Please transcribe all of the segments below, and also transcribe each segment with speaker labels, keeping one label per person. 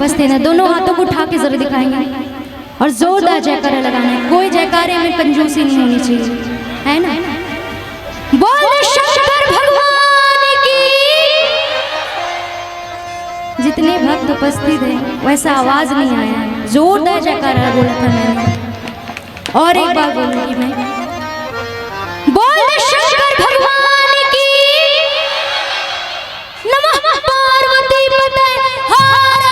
Speaker 1: बस देना, दोनों हाथों को उठा के जरा दिखाएंगे और जोरदार जयकारा लगाना है। कोई जयकारे में कंजूसी नहीं होनी चाहिए, है ना। बोल शंकर भगवान की। जितने भक्त उपस्थित हैं वैसा आवाज नहीं आया है, जोरदार जयकारा बोला था मैंने। और एक बार बोलूंगी मैं, बोल शंकर भगवान की। नमः पार्वती पते हर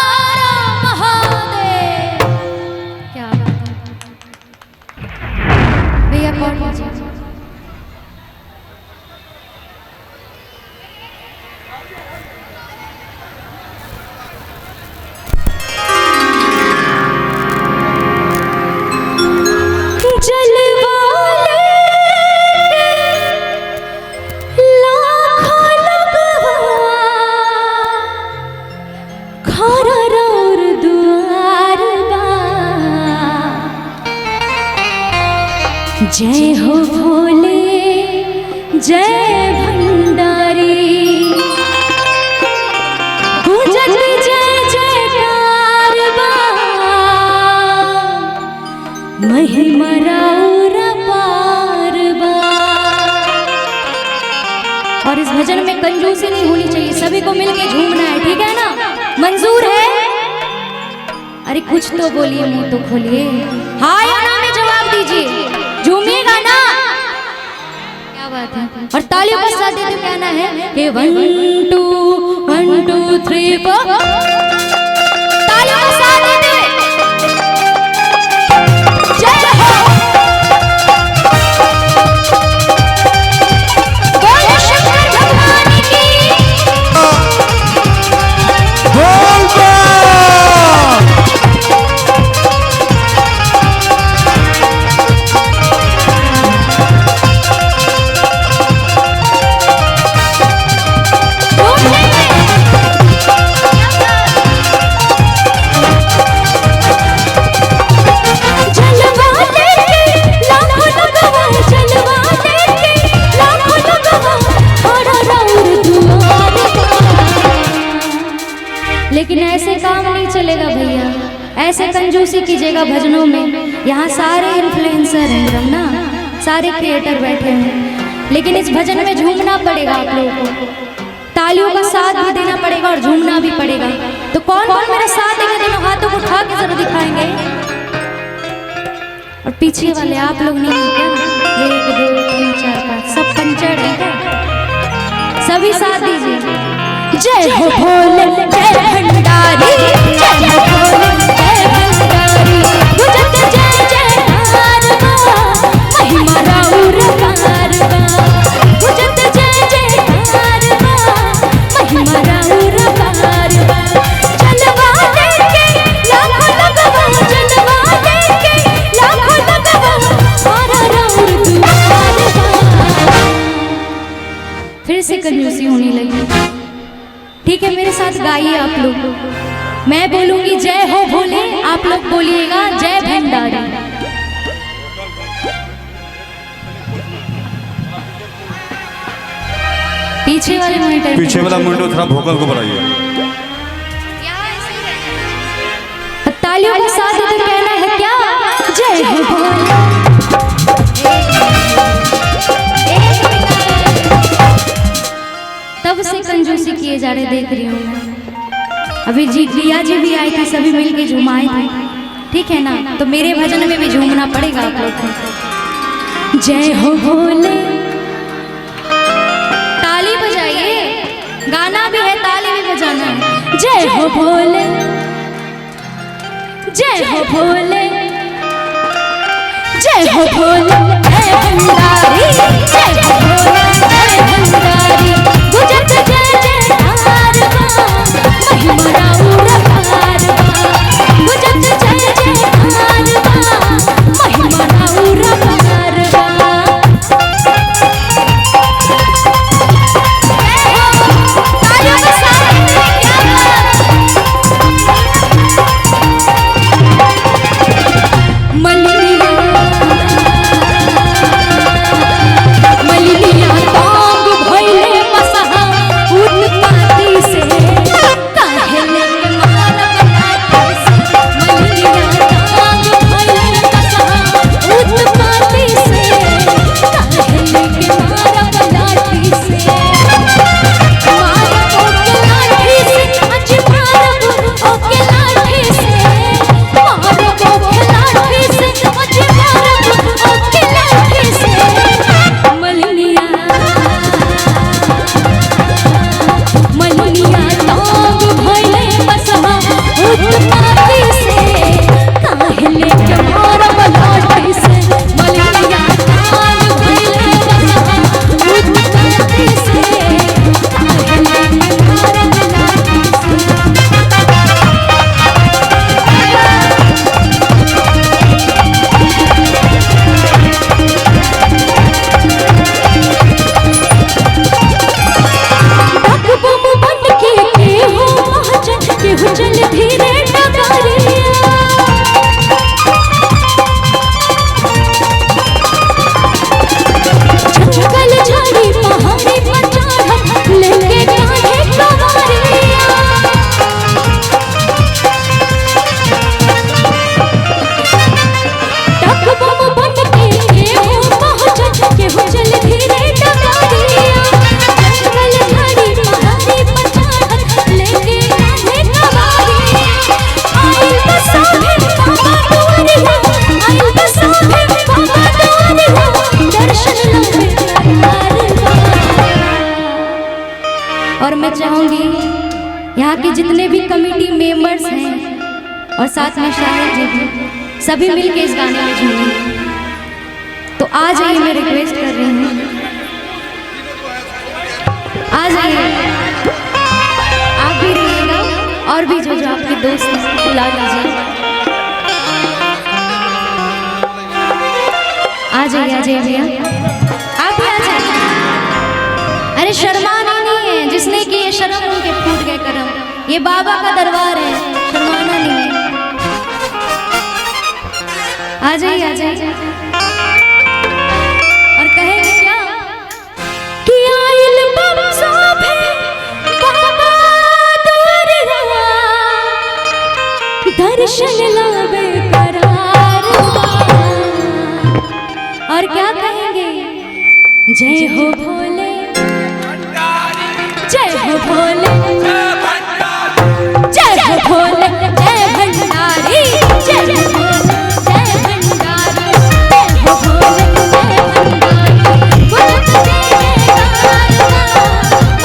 Speaker 1: हर महादेव। क्या बात है भैया, कौन लीजिए। जय हो भोले जय भंडारी, गुंजत जय जयकार बा, महिमा राउर पार बा। और इस भजन में कंजूसी नहीं होनी चाहिए, सभी को मिलके झूमना है, ठीक है ना। मंजूर है? अरे कुछ तो बोलिए, मुंह तो खोलिए, हाँ या ना में जवाब दीजिए। झूमिएगा ना, क्या बात है। और तालियों के साथ देते कहना है कि 1 2 3 4। तालियों के साथ देते जय हो। बोल शंकर भगवान की। लेकिन ऐसे काम नहीं चलेगा भैया, ऐसे कंजूसी कीजिएगा भजनों में। यहाँ सारे इन्फ्लुएंसर हैं ना, सारे क्रिएटर बैठे हैं, लेकिन इस भजन में झूमना पड़ेगा आप लोगों को, तालियों का साथ भी देना पड़ेगा और झूमना भी पड़ेगा। तो कौन कौन मेरे साथ देंगे? दोनों हाथों को उठा के जरा दिखाएंगे। और पीछे वाले आप लोग नहीं है क्या? 1 2 3 4 5 सब पंचर है क्या? सभी साथ दीजिए। जय हो भोले जय भंडारी, जय हो भोले जय भंडारी, गुंजत जय जयकार बा, महिमा राउर पार बा, गुंजत जय जयकार बा, महिमा राउर पार बा। जलवा लेके लाखों लगवा, जलवा लेके लाखों लगवा, हमारा राउर दुआर बा। फिर से कंजूसी होने लगी, ठीक है। मेरे साथ गाइए आप लोग, मैं बोलूंगी जय हो भोले, आप लोग बोलिएगा जय भंडारी। पीछे वाले मॉनिटर,
Speaker 2: पीछे वाला मॉनिटर थोड़ा वोकल को बढ़ाइए।
Speaker 1: तालियों के साथ तो कहना है क्या? जय हो भोले। तब से कंजूसी किए जा रहे, देख रही हूँ मैं। अभी रिया जी भी आई थी, सभी मिलके झुमाए थे, ठीक है ना। तो मेरे भजन में भी झूमना पड़ेगा आप लोग को। जय हो भोले, ताली बजाइए, गाना भी है, ताली भी बजाना है। जय हो भोले जय हो भोले, जय हो भोले जय भंडारी, जय हो भोले जय भंडारी, गुंजत जय जयकार बा, महिमा राउर पार बा, गुंजत जय जयकार बा, महिमा राउर पार बा। तालियों के साथ मलिनिया मलिनिया के जितने भी कमेटी मेंबर्स हैं और साथ में शाहिद जी भी, सभी मिलके इस गाने में झूमें। तो आ जाइए, मैं रिक्वेस्ट कर रही हूँ, आ जाइए, आप भी रहिएगा और भी जो जो आपके दोस्त हैं बुला लीजिए। आ जाइए भैया, आप भी आ जाइए। अरे शर्माना नहीं है, जिसने की ये शर्म उनके फूट गए करम। ये बाबा का दरबार है, शर्माना नहीं है। आ जाइए, आ जाइए। और कहेंगे क्या कि आइल बमसा भे बाबा दरबार, दर्शन लावे करार। और क्या कहेंगे, जय हो भोले, जय हो भोले, जय हो भोले, जय भंडारी, जय हो भोले, जय भंडारी, जय हो भोले, जय भंडारी। बोलत जय जयकार,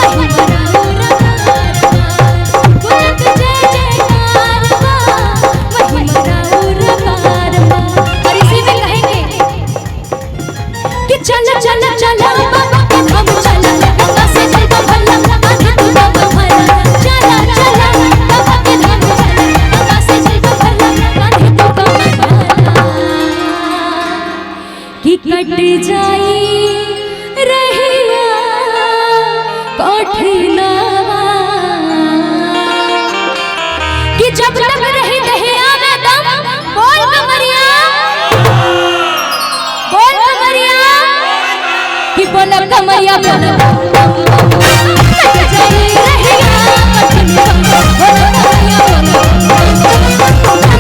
Speaker 1: महिमा राउर पार, बोलत जय जयकार, महिमा राउर पार। और इसी में कहेंगे कि चल चल चल बाबा के धाम चल, गंगा से जल को भरला, आधे तू बाबा भरला। चला चला बाबा के धाम चल, गंगा से जल को भरला, आधे तू बाबा भरला। कि कट जाई रहिया कठिनवा, कि जब तक रही दहिया में दम, बोल कमरिया, बोल कमरिया, कि बोल कमरिया, बोल कट जाई रहिया कठिनवा, बोल कमरिया,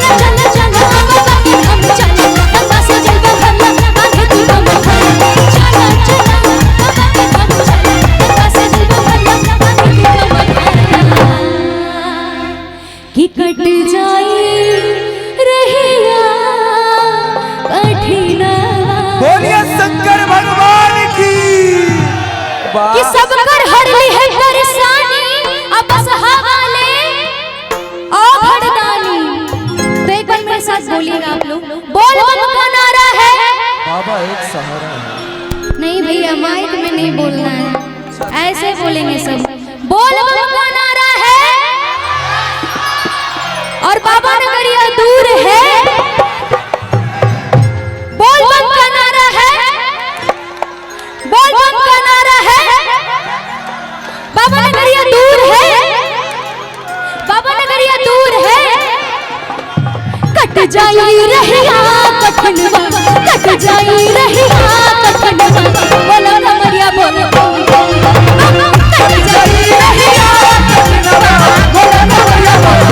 Speaker 1: चल चल चल बाबा के धाम चल, गंगा से जल को भरला, आधे तू बाबा भरला। चला चला बाबा के धाम चल, गंगा से जल को भरला, आधे तू बाबा भरला। कि कट जाई रहिया कठिनवा,
Speaker 3: बोलिए शंकर भगवान की।
Speaker 1: कि सब कर हर ली है परेशानी, अब बस हवाले ओ भड़दानी। तो एक बार मेरे साथ बोलिएगा आप लोग, बोल बम का नारा है।
Speaker 3: बाबा एक सहारा है।
Speaker 1: नहीं भैया, माइक में नहीं बोलना है, ऐसे बोलेंगे सब। बोल बम का नारा है और बाबा नगरिया दूर है। बोल बम का नारा है, बोल बम का नारा है। बाबा नगरिया दूर है, बाबा नगरिया दूर है। कट जाई रहिया कठिनवा, कट जाई रहिया कठिनवा, बोलो कमरिया बोलो, कट जाई रहिया कठिनवा, बोलो कमरिया बोलो।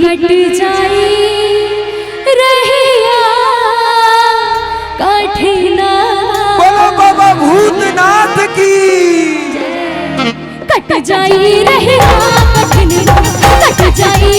Speaker 1: कट जाई रहिया कठिना।
Speaker 3: बोलो बाबा भूतनाथ की।
Speaker 1: कट जाई रहिया कठिना, कट जाई